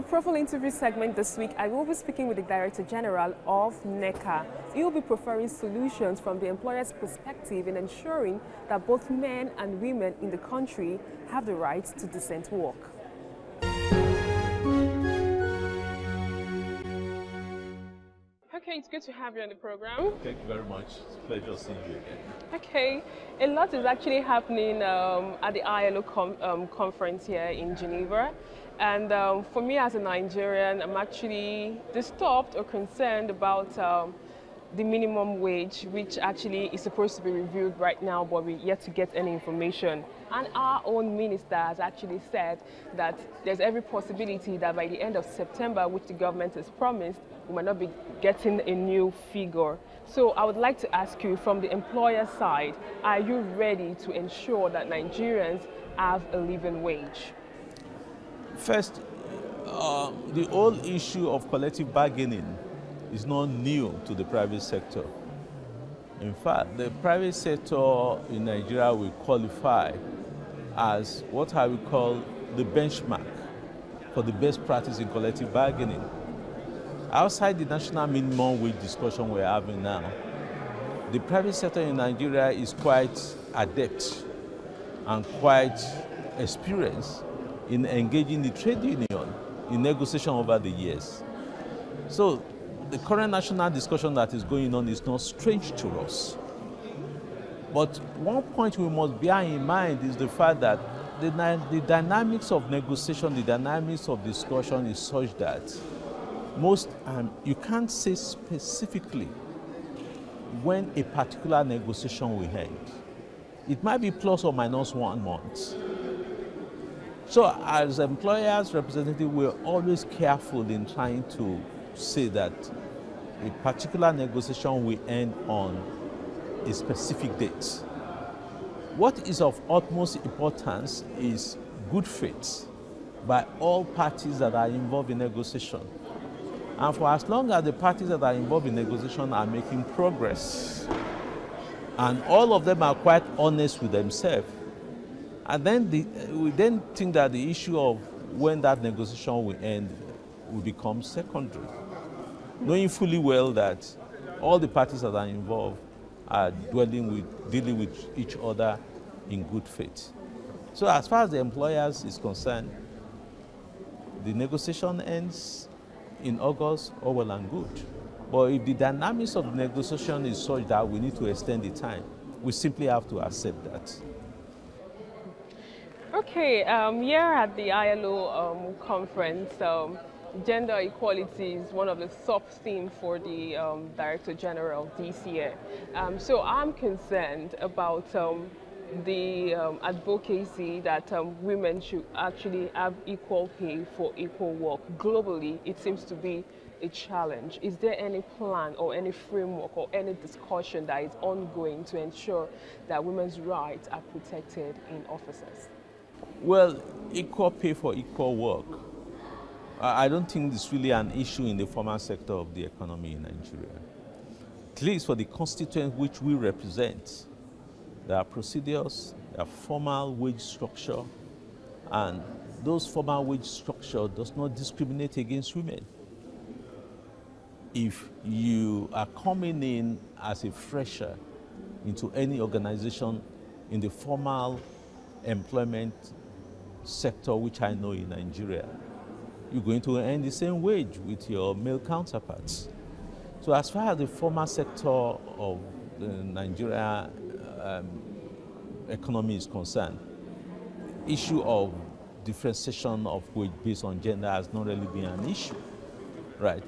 profile interview segment this week, I will be speaking with the Director General of NECA. He will be preferring solutions from the employer's perspective in ensuring that both men and women in the country have the right to decent work. Okay, it's good to have you on the program. Thank you very much. It's a pleasure seeing you again. Okay, a lot is actually happening at the ILO conference here in Geneva. And for me as a Nigerian, I'm actually disturbed or concerned about the minimum wage, which actually is supposed to be reviewed right now, but we're yet to get any information. And our own minister has actually said that there's every possibility that by the end of September, which the government has promised, we might not be getting a new figure. So I would like to ask you, from the employer side, are you ready to ensure that Nigerians have a living wage? First, the whole issue of collective bargaining is not new to the private sector. In fact, the private sector in Nigeria will qualify as what I would call the benchmark for the best practice in collective bargaining. Outside the national minimum wage discussion we're having now, the private sector in Nigeria is quite adept and quite experienced in engaging the trade union in negotiation over the years. So the current national discussion that is going on is not strange to us. But one point we must bear in mind is the fact that the dynamics of negotiation, the dynamics of discussion is such that you can't say specifically when a particular negotiation will end. It might be plus or minus 1 month. So as employers' representatives, we're always careful in trying to say that a particular negotiation will end on a specific date. What is of utmost importance is good faith by all parties that are involved in negotiation. And for as long as the parties that are involved in negotiation are making progress, and all of them are quite honest with themselves, and then we then think that the issue of when that negotiation will end will become secondary, knowing fully well that all the parties that are involved are dealing with each other in good faith. So as far as the employers is concerned, the negotiation ends in August, all well and good. But if the dynamics of the negotiation is such that we need to extend the time, we simply have to accept that. Okay, here at the ILO conference, gender equality is one of the sub-themes for the Director General this year. So I'm concerned about the advocacy that women should actually have equal pay for equal work. Globally, it seems to be a challenge. Is there any plan or any framework or any discussion that is ongoing to ensure that women's rights are protected in offices? Well, equal pay for equal work, I don't think it's really an issue in the formal sector of the economy in Nigeria. At least for the constituent which we represent, there are procedures, there are formal wage structure, and those formal wage structure does not discriminate against women. If you are coming in as a fresher into any organization in the formal employment sector, which I know in Nigeria, you're going to earn the same wage with your male counterparts. So as far as the formal sector of the Nigeria economy is concerned, issue of differentiation of wage based on gender has not really been an issue, right?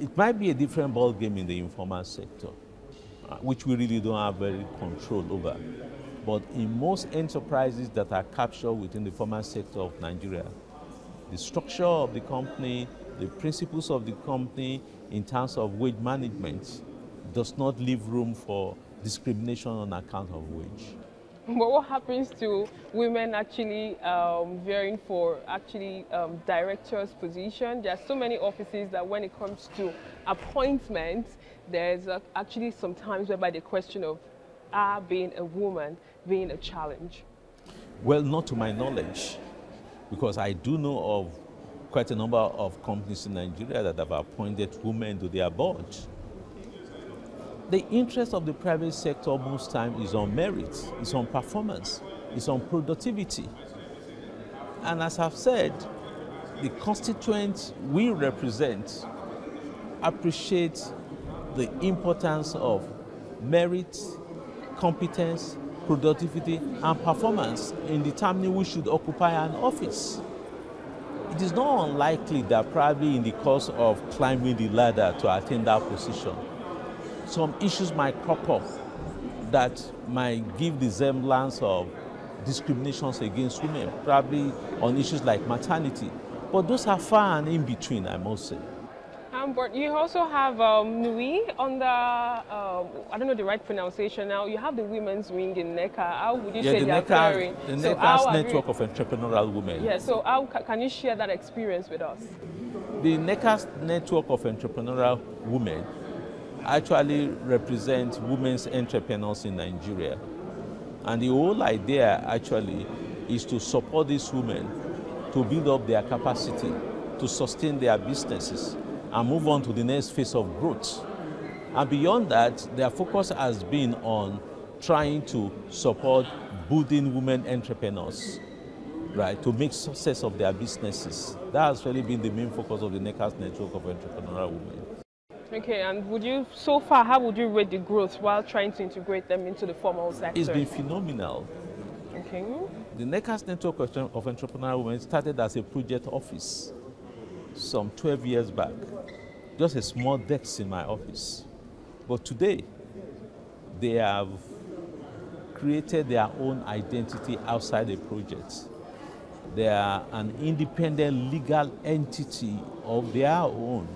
It might be a different ball game in the informal sector, which we really don't have very control over. But in most enterprises that are captured within the formal sector of Nigeria, the structure of the company, the principles of the company in terms of wage management does not leave room for discrimination on account of wage. But what happens to women actually vying for directors' position? There are so many offices that when it comes to appointments, there's actually some times whereby the question of being a woman being a challenge. Well, not to my knowledge, because I do know of quite a number of companies in Nigeria that have appointed women to their board. The interest of the private sector most times is on merit, is on performance, is on productivity. And as I've said, the constituents we represent appreciate the importance of merit, competence, productivity, and performance in determining who should occupy an office. It is not unlikely that probably in the course of climbing the ladder to attain that position, some issues might crop up that might give the semblance of discriminations against women, probably on issues like maternity. But those are far and in between, I must say. But you also have NUI on the, I don't know the right pronunciation now, you have the women's wing in NECA. How would you say they are faring? The NECA's Network of Entrepreneurial Women. Yeah, so how can you share that experience with us? The NECA's Network of Entrepreneurial Women actually represents women's entrepreneurs in Nigeria. And the whole idea actually is to support these women to build up their capacity, to sustain their businesses, and move on to the next phase of growth. And beyond that, their focus has been on trying to support budding women entrepreneurs, right, to make success of their businesses. That has really been the main focus of the NECA's Network of Entrepreneurial Women. Okay, and would you, so far, how would you rate the growth while trying to integrate them into the formal sector? It's been phenomenal. Okay. The NECA's Network of Entrepreneurial Women started as a project office some 12 years back, just a small desk in my office. But today, they have created their own identity outside the project. They are an independent legal entity of their own,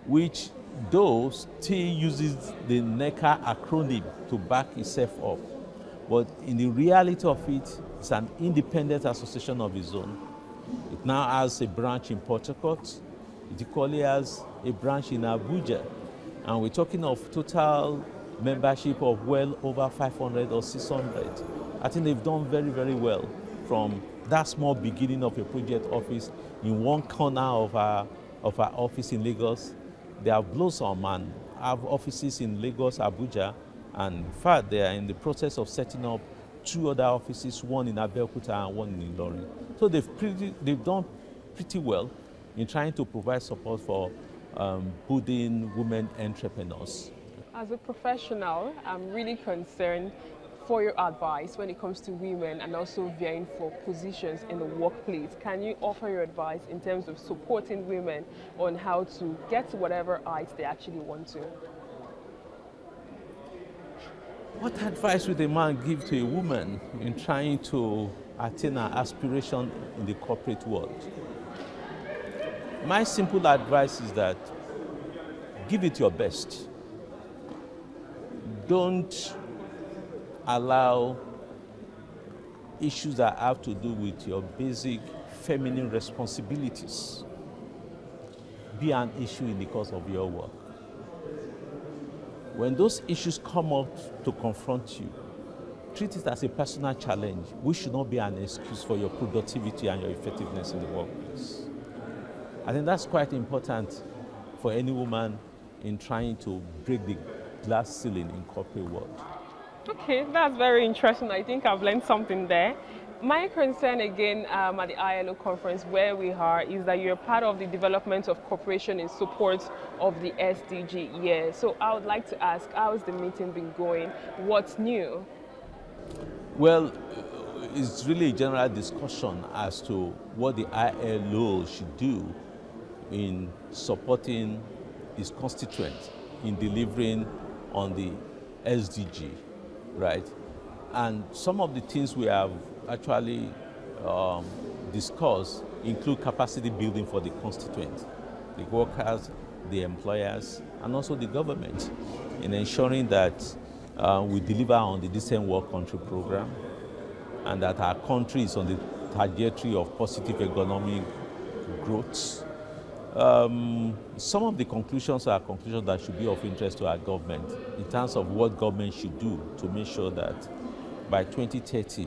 which though still uses the NECA acronym to back itself up. But in the reality of it, it's an independent association of its own. It now has a branch in Port Harcourt. It equally has a branch in Abuja. And we're talking of total membership of well over 500 or 600. I think they've done very, very well from that small beginning of a project office in one corner of our office in Lagos. They have blossomed and have offices in Lagos, Abuja, and in fact, they are in the process of setting up 2 other offices, one in Abeokuta and one in Ilorin. So they've done pretty well in trying to provide support for budding women entrepreneurs. As a professional, I'm really concerned for your advice when it comes to women and also vying for positions in the workplace. Can you offer your advice in terms of supporting women on how to get to whatever heights they actually want to? What advice would a man give to a woman in trying to attain an aspiration in the corporate world? My simple advice is that give it your best. Don't allow issues that have to do with your basic feminine responsibilities be an issue in the course of your work. When those issues come up to confront you, treat it as a personal challenge, which should not be an excuse for your productivity and your effectiveness in the workplace. I think that's quite important for any woman in trying to break the glass ceiling in corporate world. Okay, that's very interesting. I think I've learned something there. My concern again at the ILO conference where we are is that you're part of the development of cooperation in support of the SDG. Yeah, so I would like to ask, how has the meeting been going? What's new? Well, it's really a general discussion as to what the ILO should do in supporting its constituents in delivering on the SDG, right? And some of the things we have actually discussed include capacity building for the constituents, the workers, the employers, and also the government in ensuring that we deliver on the Decent Work Country program and that our country is on the trajectory of positive economic growth. Some of the conclusions are conclusions that should be of interest to our government in terms of what government should do to make sure that by 2030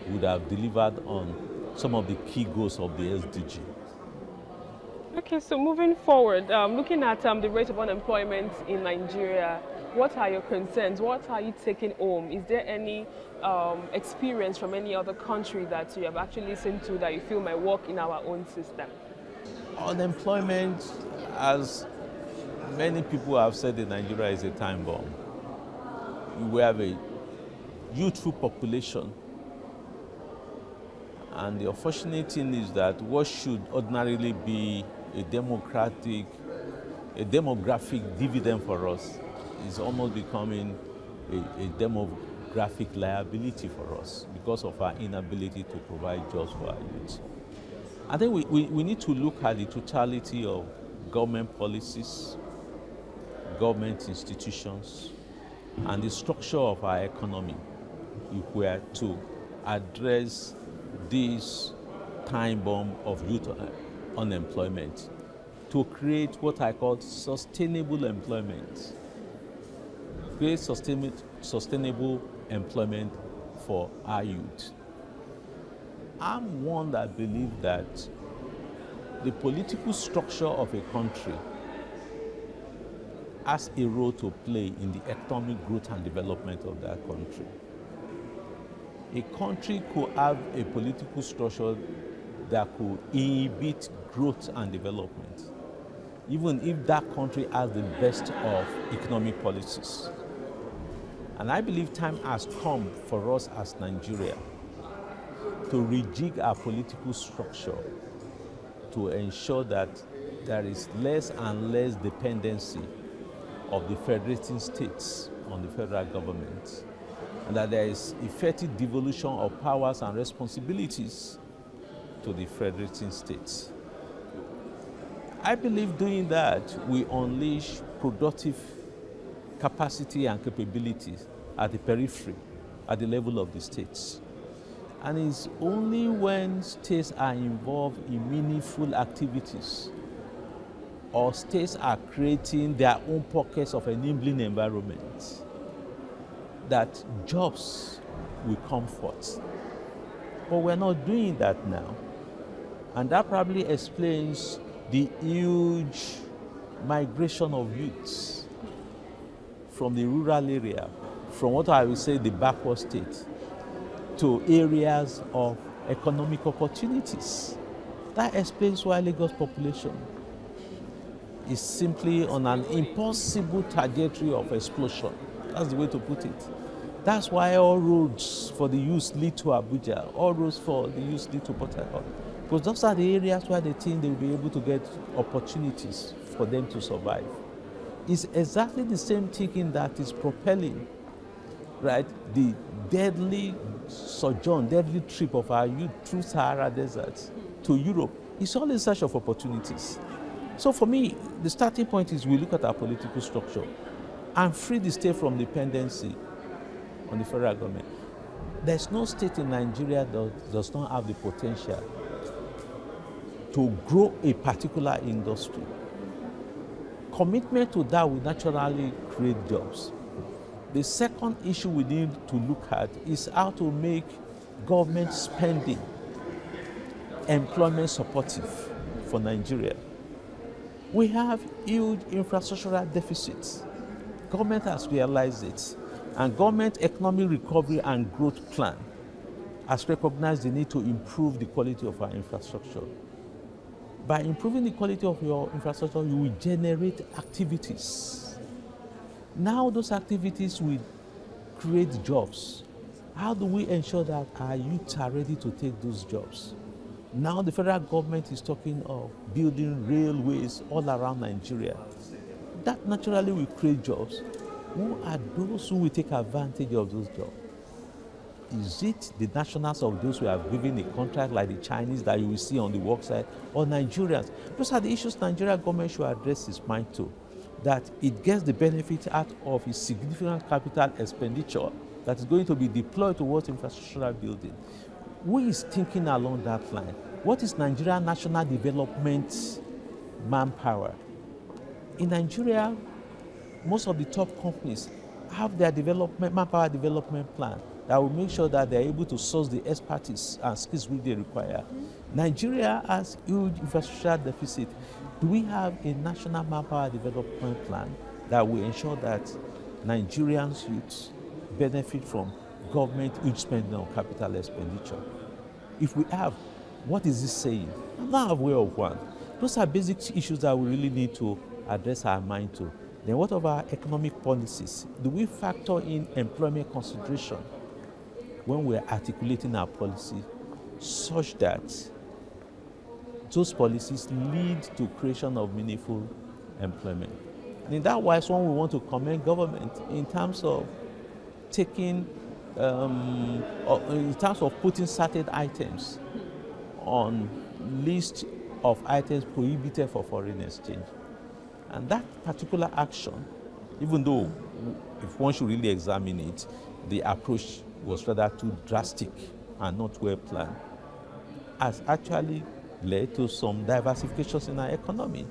we would have delivered on some of the key goals of the SDG. Okay, so moving forward, looking at the rate of unemployment in Nigeria, what are your concerns? What are you taking home? Is there any experience from any other country that you have actually listened to that you feel might work in our own system? Unemployment, as many people have said in Nigeria, is a time bomb. We have a youthful population, and the unfortunate thing is that what should ordinarily be a demographic dividend for us is almost becoming a demographic liability for us because of our inability to provide jobs for our youth. I think we need to look at the totality of government policies, government institutions, and the structure of our economy if we are to address this time bomb of youth unemployment, to create what I call sustainable employment. Create sustainable employment for our youth. I'm one that believes that the political structure of a country has a role to play in the economic growth and development of that country. A country could have a political structure that could inhibit growth and development, even if that country has the best of economic policies. And I believe time has come for us as Nigeria to rejig our political structure to ensure that there is less and less dependency of the federating states on the federal government, and that there is effective devolution of powers and responsibilities to the federating states. I believe doing that we unleash productive capacity and capabilities at the periphery, at the level of the states. And it's only when states are involved in meaningful activities or states are creating their own pockets of enabling environment that jobs will come forth. But we're not doing that now. And that probably explains the huge migration of youths from the rural area, from what I would say the backward state, to areas of economic opportunities. That explains why Lagos population is simply on an impossible trajectory of explosion. That's the way to put it. That's why all roads for the youth lead to Abuja, all roads for the youth lead to Port Harcourt. Because those are the areas where they think they will be able to get opportunities for them to survive. It's exactly the same thinking that is propelling, right, the deadly sojourn, deadly trip of our youth through Sahara deserts to Europe. It's all in search of opportunities. So for me, the starting point is we look at our political structure and free the state from dependency on the federal government. There's no state in Nigeria that does not have the potential to grow a particular industry. Commitment to that will naturally create jobs. The second issue we need to look at is how to make government spending employment supportive for Nigeria. We have huge infrastructural deficits. Government has realized it, and government economic recovery and growth plan has recognized the need to improve the quality of our infrastructure. By improving the quality of your infrastructure, you will generate activities. Now those activities will create jobs. How do we ensure that our youth are ready to take those jobs? Now the federal government is talking of building railways all around Nigeria. That naturally will create jobs. Who are those who will take advantage of those jobs? Is it the nationals of those who have given a contract like the Chinese that you will see on the work site, or Nigerians? Those are the issues Nigeria government should address its mind to, that it gets the benefit out of its significant capital expenditure that is going to be deployed towards infrastructural building. Who is thinking along that line? What is Nigeria national development manpower? In Nigeria, most of the top companies have their manpower development plan that will make sure that they're able to source the expertise and skills which they require. Nigeria has huge infrastructure deficit. Do we have a national manpower development plan that will ensure that Nigerians youths benefit from government huge spending on capital expenditure? If we have, what is this saying? I'm not aware of one. Those are basic issues that we really need to address our mind to. Then what of our economic policies? Do we factor in employment consideration when we're articulating our policy such that those policies lead to creation of meaningful employment? And in that wise, one we want to commend government in terms of taking, in terms of putting certain items on list of items prohibited for foreign exchange. And that particular action, even though if one should really examine it, the approach was rather too drastic and not well planned, has actually led to some diversifications in our economy.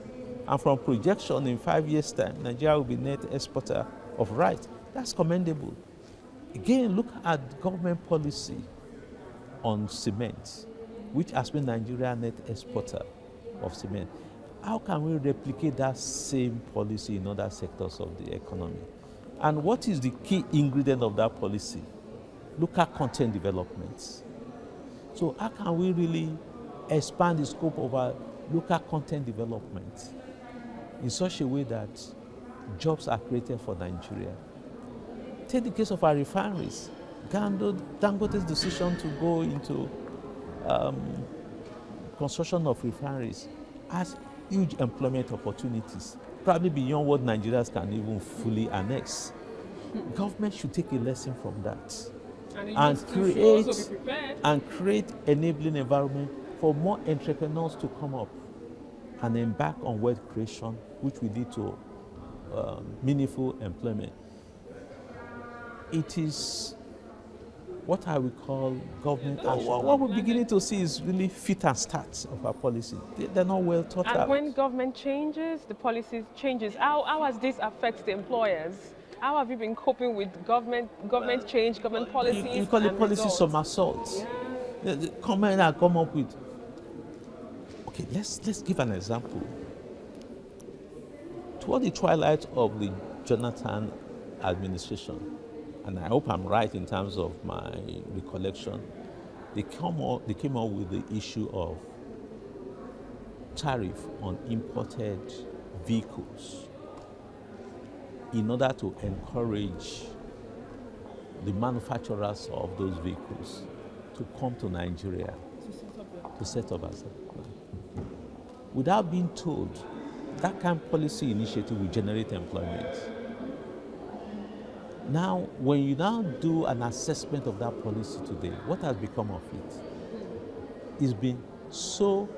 And from projection in 5 years' time, Nigeria will be net exporter of rice. That's commendable. Again, look at government policy on cement, which has been Nigeria net exporter of cement. How can we replicate that same policy in other sectors of the economy? And what is the key ingredient of that policy? Local content development. So how can we really expand the scope of our local content development in such a way that jobs are created for Nigeria? Take the case of our refineries. Dangote's decision to go into construction of refineries has huge employment opportunities, probably beyond what Nigerians can even fully annex. Government should take a lesson from that and create enabling environment for more entrepreneurs to come up and embark on wealth creation, which will lead to meaningful employment. It is what I would call government action. What we're beginning to see is really fit and start of our policy. They're not well thought out. And when government changes, the policy changes. How has this affected the employers? How have you been coping with government change, government policies? You call it policy somersaults. Yeah. The comment I come up with. Okay, let's give an example. Toward the twilight of the Jonathan administration, and I hope I'm right in terms of my recollection, they came up with the issue of tariff on imported vehicles in order to encourage the manufacturers of those vehicles to come to Nigeria to set up as a, without being told that kind of policy initiative will generate employment. Now, when you now do an assessment of that policy today, what has become of it? It's been so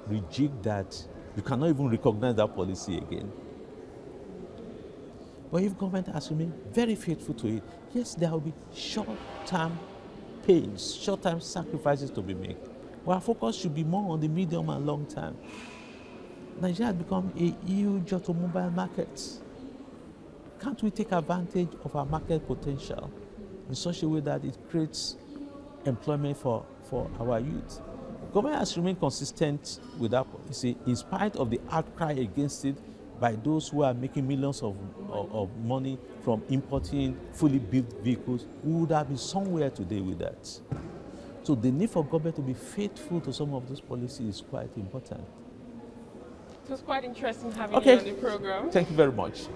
rigid that you cannot even recognize that policy again. But if government has remained very faithful to it, yes, there will be short-term pains, short-term sacrifices to be made. But our focus should be more on the medium and long term. Nigeria has become a huge automobile market. Can't we take advantage of our market potential in such a way that it creates employment for our youth? Government has remained consistent with that policy in spite of the outcry against it by those who are making millions of money from importing fully built vehicles. We would have been somewhere today with that. So the need for government to be faithful to some of those policies is quite important. It was quite interesting having you on the program. Thank you very much.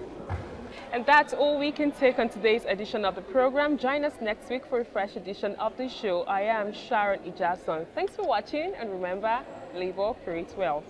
And that's all we can take on today's edition of the program. Join us next week for a fresh edition of the show. I am Sharon Ijason. Thanks for watching, and remember, labor creates wealth.